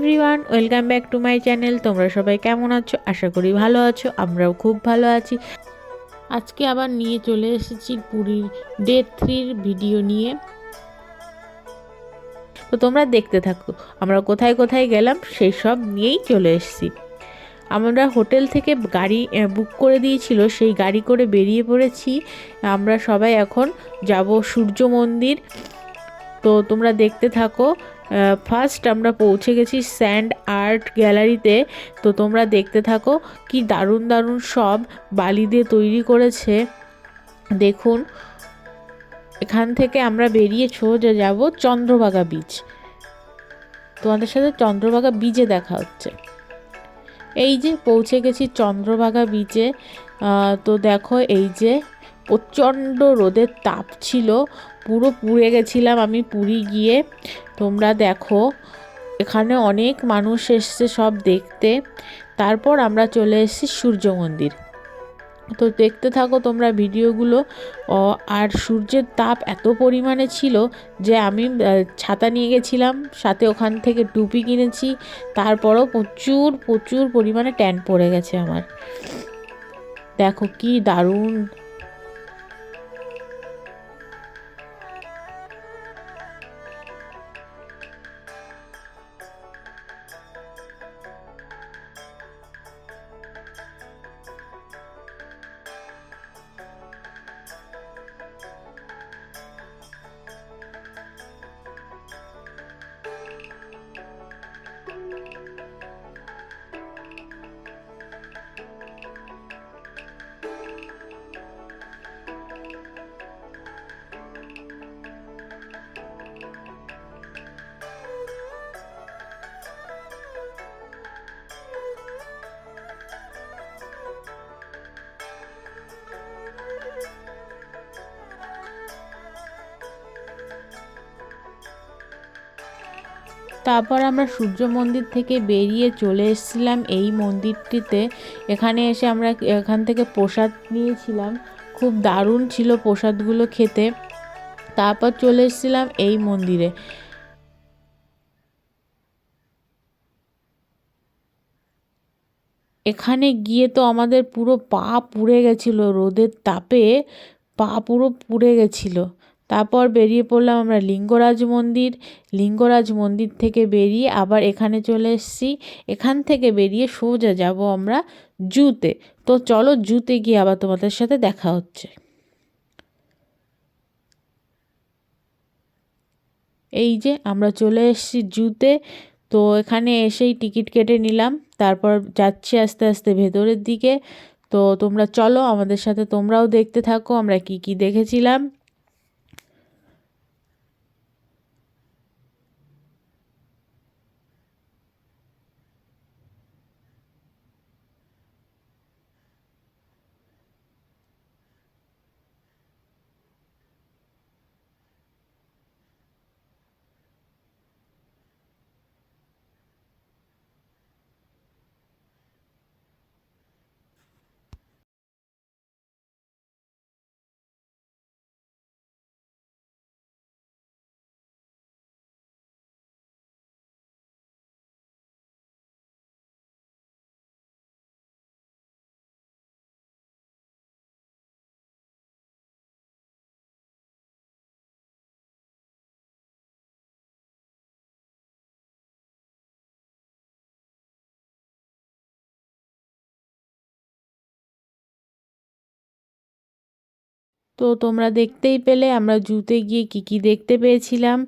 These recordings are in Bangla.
Everyone, welcome back to my channel. তোমরা সবাই কেমন আছো? আশা করি ভালো আছো। আমরাও খুব ভালো আছি। আজকে আবার নিয়ে চলে এসেছি পুরীর ডে 3 ভিডিও নিয়ে। তো তোমরা দেখতে থাকো আমরা কোথায় কোথায় গেলাম, সেই সব নিয়েই চলে এসেছি। আমরা হোটেল থেকে গাড়ি বুক করে দিয়েছিল, সেই গাড়ি করে বেরিয়ে পড়েছি। আমরা সবাই এখন যাব সূর্য মন্দির। তো তোমরা দেখতে থাকো। ফার্স্ট আমরা পৌঁছে গেছি স্যান্ড আর্ট গ্যালারিতে। তো তোমরা দেখতে থাকো কি দারুণ দারুণ সব বালি দিয়ে তৈরি করেছে। দেখুন, এখান থেকে আমরা বেরিয়ে সোজা যাব চন্দ্রভাগা বিচ। তোমাদের সাথে চন্দ্রভাগা বিচে দেখা হচ্ছে। এই যে পৌঁছে গেছি চন্দ্রভাগা বিচে। তো দেখো, এই যে প্রচণ্ড রোদের তাপ ছিল, পুরো পুড়ে গেছিলাম আমি পুরী গিয়ে। তোমরা দেখো, এখানে অনেক মানুষ এসছে সব দেখতে। তারপর আমরা চলে এসেছি সূর্য মন্দির। তো দেখতে থাকো তোমরা ভিডিওগুলো। আর সূর্যের তাপ এত পরিমাণে ছিল যে আমি ছাতা নিয়ে গেছিলাম সাথে, ওখান থেকে টুপি কিনেছি। তারপরও প্রচুর প্রচুর পরিমাণে ট্যান পড়ে গেছে আমার। দেখো কি দারুণ। তারপর আমরা সূর্য মন্দির থেকে বেরিয়ে চলে এসেছিলাম এই মন্দিরটিতে। এখানে এসে আমরা এখান থেকে প্রসাদ নিয়েছিলাম, খুব দারুণ ছিল প্রসাদগুলো খেতে। তারপর চলে এসেছিলাম এই মন্দিরে। এখানে গিয়ে তো আমাদের পুরো পা পুড়ে গেছিলো রোদের তাপে, পা পুরো পুড়ে গেছিলো। তারপর বেরিয়ে পড়লাম আমরা লিঙ্গরাজ মন্দির। লিঙ্গরাজ মন্দির থেকে বেরিয়ে আবার এখানে চলে এসেছি। এখান থেকে বেরিয়ে সোজা যাব আমরা জুতে। তো চলো জুতে গিয়ে আবার তোমাদের সাথে দেখা হচ্ছে। এই যে আমরা চলে এসেছি জুতে। তো এখানে এসেই টিকিট কেটে নিলাম, তারপর যাচ্ছি আস্তে আস্তে ভেতরের দিকে। তো তোমরা চলো আমাদের সাথে, তোমরাও দেখতে থাকো আমরা কি কি দেখেছিলাম। তো তোমরা দেখতেই পেলে আমরা জুতে গিয়ে কি কি দেখতে পেয়েছিলাম।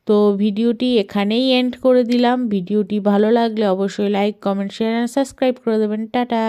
তো ভিডিওটি এখানেই এন্ড করে দিলাম। ভিডিওটি ভালো লাগলে অবশ্যই লাইক, কমেন্ট, শেয়ার আর সাবস্ক্রাইব করে দেবেন। টাটা।